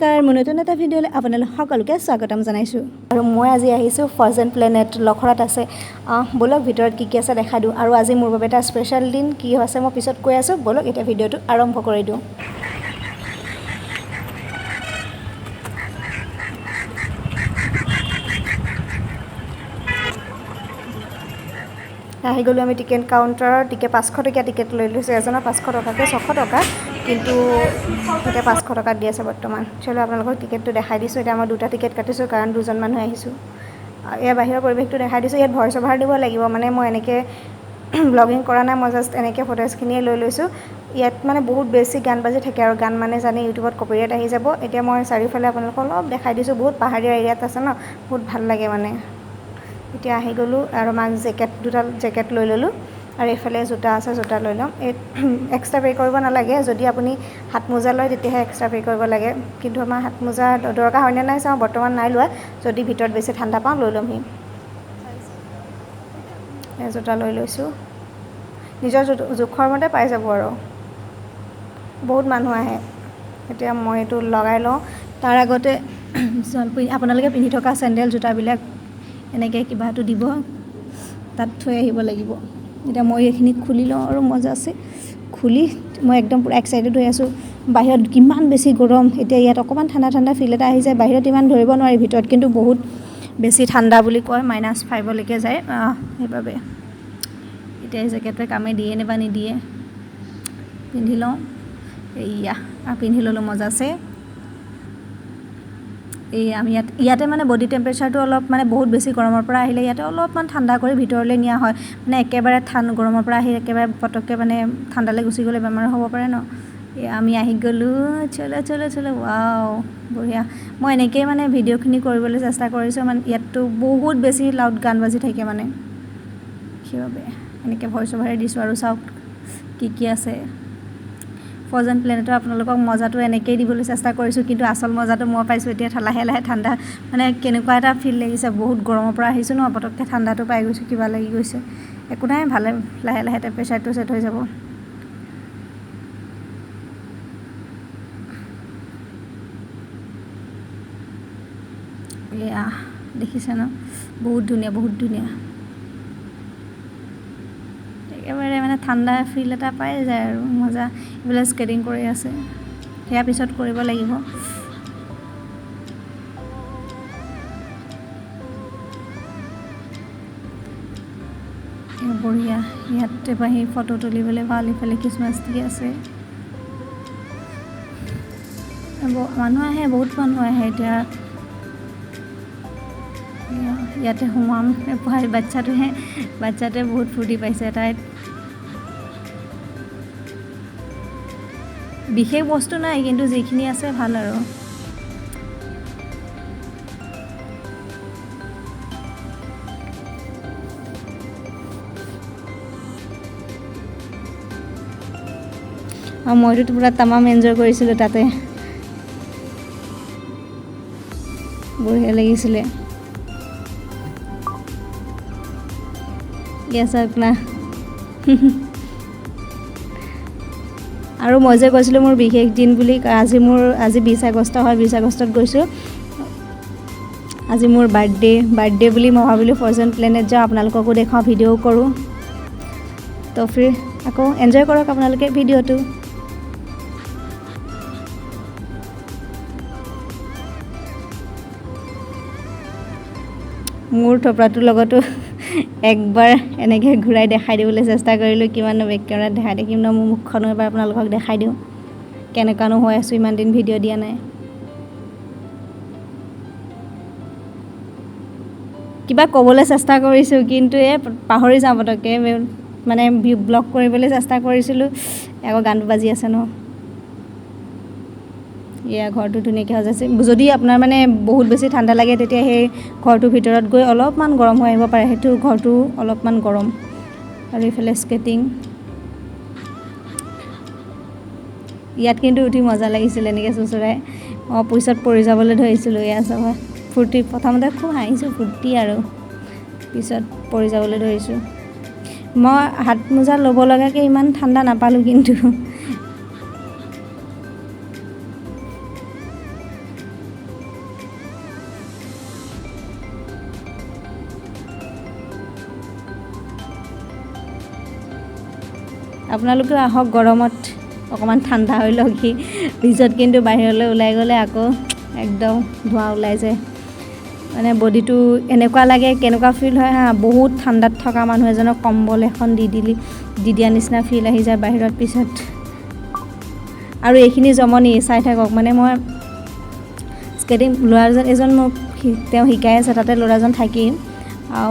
নমস্কাৰ মোৰ নতুন এটা ভিডিঅ'লৈ আপোনালোক সকলোকে স্বাগতম জনাইছোঁ আৰু মই আজি আহিছোঁ ফ্ৰজেন প্লেনেট লখৰাত আছে বলক ভিতৰত কি আছে দেখা দিওঁ আৰু আজি মোৰ বাবে এটা স্পেশাল দিন কি হৈছে মই পিছত কৈ আছোঁ বলক এটা ভিডিঅ'টো আৰম্ভ কৰি দিওঁ আহি গ'লো আমি টিকেট কাউণ্টাৰৰ টিকেট 500 টকীয়া টিকেট লৈ লৈছোঁ এজনৰ 500 টকাকৈ 600 টকা কিন্তু এতিয়া 500 টকাত দি আছে বৰ্তমান চলো আপোনালোকক টিকেটটো দেখাই দিছোঁ এতিয়া মই দুটা টিকেট কাটিছোঁ কাৰণ দুজন মানুহ আহিছোঁ ইয়াৰ বাহিৰৰ পৰিৱেশটো দেখাই দিছোঁ ইয়াত ভইচ অভাৰ দিব লাগিব মানে মই এনেকৈ ব্লগিং কৰা নাই মই জাষ্ট এনেকৈ ফটোজখিনিয়ে লৈ লৈছোঁ ইয়াত মানে বহুত বেছি গান বাজি থাকে আৰু গান মানে জানি ইউটিউবত কপিৰাইট আহি যাব এতিয়া মই চাৰিওফালে আপোনালোকক অলপ দেখাই দিছোঁ বহুত পাহাৰীয়া এৰিয়াত আছে ন বহুত ভাল লাগে মানে এতিয়া আহি গ'লোঁ আৰু মাক দুটা জেকেট লৈ ল'লোঁ আৰু এইফালে জোতা আছে জোতা লৈ ল'ম এই এক্সট্ৰা পে' কৰিব নালাগে যদি আপুনি হাত মোজা লয় তেতিয়াহে এক্সট্ৰা পে' কৰিব লাগে কিন্তু আমাৰ হাত মোজা দৰকাৰ হয়নে নাই চাওঁ বৰ্তমান নাই লোৱা যদি ভিতৰত বেছি ঠাণ্ডা পাওঁ লৈ ল'মহি এই জোতা লৈ লৈছোঁ নিজৰ জোখৰ মতে পাই যাব আৰু বহুত মানুহ আহে এতিয়া মই এইটো লগাই লওঁ তাৰ আগতে আপোনালোকে পিন্ধি থকা চেণ্ডেল জোতাবিলাক এনেকৈ কিবা এটা দিব তাত থৈ আহিব লাগিব এতিয়া মই এইখিনি খুলি লওঁ আৰু মজা আছে খুলি মই একদম পুৰা এক্সাইটেড হৈ আছোঁ বাহিৰত কিমান বেছি গৰম এতিয়া ইয়াত অকণমান ঠাণ্ডা ঠাণ্ডা ফিল এটা আহি যায় বাহিৰত ইমান ধৰিব নোৱাৰি ভিতৰত কিন্তু বহুত বেছি ঠাণ্ডা বুলি কয় -5লৈকে যায় সেইবাবে এতিয়া এই জেকেটটোৱে কামে দিয়ে নে বা নিদিয়ে পিন্ধি লওঁ এইয়া পিন্ধি ল'লোঁ মজা আছে এই আমি ইয়াতে মানে বডি টেম্পাৰেচাৰটো অলপ মানে বহুত বেছি গৰমৰ পৰা আহিলে ইয়াতে অলপমান ঠাণ্ডা কৰি ভিতৰলৈ নিয়া হয় মানে একেবাৰে গৰমৰ পৰা আহি একেবাৰে পটককৈ মানে ঠাণ্ডালৈ গুচি গ'লে বেমাৰ হ'ব পাৰে ন আমি আহি গ'লোঁ চলো ৱাও বঢ়িয়া মই এনেকৈয়ে মানে ভিডিঅ'খিনি কৰিবলৈ চেষ্টা কৰিছোঁ মানে ইয়াততো বহুত বেছি লাউড গান বাজি থাকে মানে সেইবাবে এনেকৈ ভইচ অভাৰে দিছোঁ আৰু চাওক কি আছে ফ্ৰজেন প্লেনেটৰ আপোনালোকক মজাটো এনেকৈয়ে দিবলৈ চেষ্টা কৰিছোঁ কিন্তু আচল মজাটো মই পাইছোঁ এতিয়া লাহে লাহে ঠাণ্ডা মানে কেনেকুৱা এটা ফিল লাগিছে বহুত গৰমৰ পৰা আহিছোঁ ন পটককৈ ঠাণ্ডাটো পাই গৈছোঁ কিবা লাগি গৈছে একো নাই ভালে লাহে লাহে টেম্পাৰেচাৰটো ছেট হৈ যাব এয়া দেখিছে ন বহুত ধুনীয়া একেবাৰে মানে ঠাণ্ডা ফিল এটা পাই যায় আৰু মজা এইবিলাক স্কেটিং কৰি আছে সেয়া পিছত কৰিব লাগিব বঢ়িয়া ইয়াতে পাহি ফটো তুলিবলৈ ভাল ইফালে খ্ৰীষ্টমাছ ট্ৰি আছে মানুহ আহে বহুত মানুহ আহে এতিয়া ইয়াতে সোমাম বাচ্চাটোৱে বহুত ফূৰ্তি পাইছে তাই বিশেষ বস্তু নাই কিন্তু যিখিনি আছে ভাল আৰু মইতো পুৰা তামাম এনজয় কৰিছিলোঁ তাতে বঢ়িয়া লাগিছিলে চাওক না আৰু মই যে কৈছিলোঁ মোৰ বিশেষ দিন বুলি আজি 20 আগষ্ট হয় 20 আগষ্টত গৈছোঁ আজি মোৰ বাৰ্থডে বুলি মই ভাবিলোঁ ফ্ৰজেন প্লেনেট যাওঁ আপোনালোককো দেখাওঁ ভিডিঅ' কৰোঁ তো ফিৰ আকৌ এনজয় কৰক আপোনালোকে ভিডিঅ'টো মোৰ থপৰাটোৰ লগতো একবাৰ এনেকৈ ঘূৰাই দেখাই দিবলৈ চেষ্টা কৰিলোঁ কিমাননো বেক কেমেৰাত দেখাই দেখিম ন মোৰ মুখখনো এবাৰ আপোনালোকক দেখাই দিওঁ কেনেকুৱানো হৈ আছোঁ ইমান দিন ভিডিঅ' দিয়া নাই কিবা ক'বলৈ চেষ্টা কৰিছোঁ কিন্তু পাহৰি যাওঁ পটককৈ মানে ব্লগ কৰিবলৈ চেষ্টা কৰিছিলোঁ আকৌ গানটো বাজি আছে ন এয়া ঘৰটো ধুনীয়াকৈ সজাইছে যদি আপোনাৰ মানে বহুত বেছি ঠাণ্ডা লাগে তেতিয়া সেই ঘৰটোৰ ভিতৰত গৈ অলপমান গৰম হৈ আহিব পাৰে সেইটো ঘৰটো অলপমান গৰম আৰু এইফালে স্কেটিং ইয়াত কিন্তু উঠি মজা লাগিছিল এনেকৈ চোঁচৰাই পিছত পৰি যাবলৈ ধৰিছিলোঁ এয়া চব ফূৰ্তি প্ৰথমতে খুব হাঁহিছোঁ ফূৰ্তি আৰু পিছত পৰি যাবলৈ ধৰিছোঁ মই হাত মোজা ল'ব লগাকৈ ইমান ঠাণ্ডা নাপালোঁ কিন্তু আপোনালোকেও আহক গৰমত অকণমান ঠাণ্ডা হৈ লওকহি পিছত কিন্তু বাহিৰলৈ ওলাই গ'লে আকৌ একদম ধোঁৱা ওলাই যায় মানে বডিটো এনেকুৱা লাগে কেনেকুৱা ফিল হয় বহুত ঠাণ্ডাত থকা মানুহ এজনক কম্বল এখন দি দিয়া নিচিনা ফিল আহি যায় বাহিৰত পিছত আৰু এইখিনি জমনি চাই থাকক মানে মই স্কেটিং ল'ৰাজন এজন মোক তেওঁ শিকাই আছে তাতে ল'ৰাজন থাকি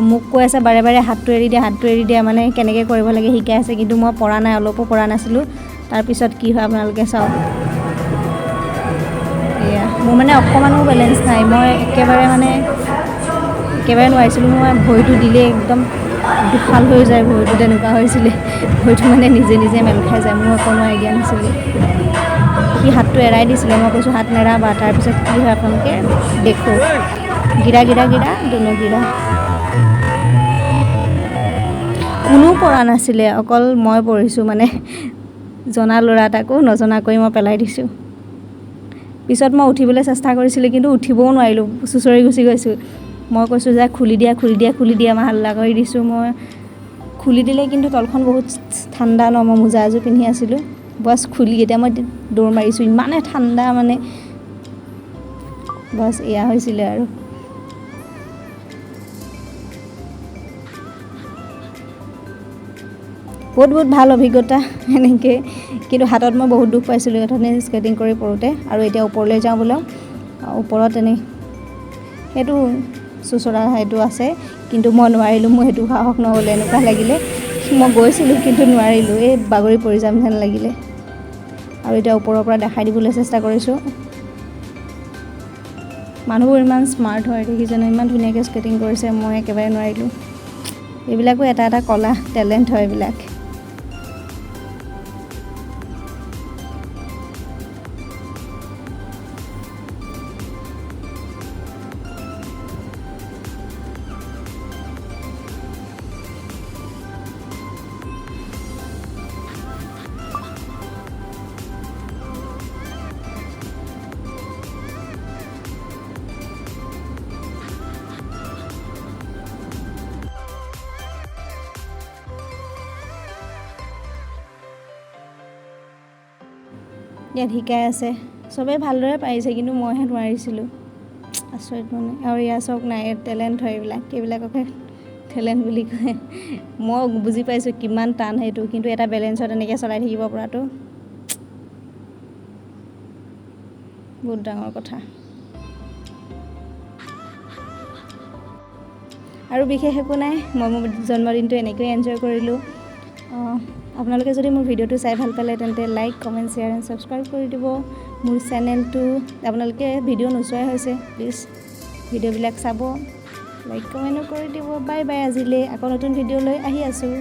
মোক কৈ আছে বাৰে বাৰে হাতটো এৰি দিয়া মানে কেনেকৈ কৰিব লাগে শিকাই আছে কিন্তু মই পৰা নাই অলপো পৰা নাছিলোঁ তাৰপিছত কি হয় আপোনালোকে চাওক এয়া মোৰ মানে অকণমানো বেলেঞ্চ নাই মই একেবাৰে নোৱাৰিছিলোঁ মই ভৰিটো দিলে একদম দুফাল হৈ যায় ভৰিটো তেনেকুৱা হৈছিলে ভৰিটো মানে নিজে মেল খাই যায় মোৰ অকণো আইডিয়া নাছিলে সি হাতটো এৰাই দিছিলে মই কৈছোঁ হাত নেৰাবা তাৰপিছত কি হয় আপোনালোকে দেখো গিৰা দুনো গিৰা কোনো পৰা নাছিলে অকল মই পৰিছোঁ মানে জনা ল'ৰা এটাকো নজনাকৈ মই পেলাই দিছোঁ পিছত মই উঠিবলৈ চেষ্টা কৰিছিলোঁ কিন্তু উঠিবও নোৱাৰিলোঁ চুঁচৰি গুচি গৈছোঁ মই কৈছোঁ যে খুলি দিয়া মই হাল্লা কৰি দিছোঁ মই খুলি দিলে কিন্তু তলখন বহুত ঠাণ্ডা ন মই মোজা এযোৰ পিন্ধি আছিলোঁ বছ খুলি এতিয়া মই দৌৰ মাৰিছোঁ ইমানে ঠাণ্ডা মানে বছ এয়া হৈছিলে আৰু বহুত ভাল অভিজ্ঞতা এনেকৈ কিন্তু হাতত মই বহুত দুখ পাইছিলোঁ অথনি স্কেটিং কৰি পৰোঁতে আৰু এতিয়া ওপৰলৈ যাওঁ বোলে ওপৰত সেইটো চুঁচৰা সেইটো আছে কিন্তু মই নোৱাৰিলোঁ মোৰ সেইটো সাহস নহ'লে এনেকুৱা লাগিলে মই গৈছিলোঁ কিন্তু নোৱাৰিলোঁ এই বাগৰি পৰি যাম যেন লাগিলে আৰু এতিয়া ওপৰৰ পৰা দেখাই দিবলৈ চেষ্টা কৰিছোঁ মানুহবোৰ ইমান স্মাৰ্ট হয় দেখিছেনে ইমান ধুনীয়াকৈ স্কেটিং কৰিছে মই একেবাৰে নোৱাৰিলোঁ এইবিলাকো এটা কলা টেলেণ্ট হয় এইবিলাক ইয়াত শিকাই আছে চবেই ভালদৰে পাৰিছে কিন্তু মইহে নোৱাৰিছিলোঁ আচৰিত মানে আৰু ইয়াৰ চক নাই টেলেণ্ট হয় এইবিলাককে টেলেণ্ট বুলি কয় মই বুজি পাইছোঁ কিমান টান সেইটো কিন্তু এটা বেলেঞ্চত এনেকৈ চলাই থাকিব পৰাটো বহুত ডাঙৰ কথা আৰু বিশেষ একো নাই মই মোৰ জন্মদিনটো এনেকৈয়ে এনজয় কৰিলোঁ আপোনালোকে যদি মোৰ ভিডিঅ'টো চাই ভাল পালে তেন্তে like comment share and subscribe কৰি দিব মোৰ চেনেলটো আপোনালোকে ভিডিঅ' নোচোৱাই হৈছে প্লিজ ভিডিঅ'বিলাক চাব লাইক কমেণ্টো কৰি দিব বাই আজিলৈ আকৌ নতুন ভিডিঅ' লৈ আহি আছোঁ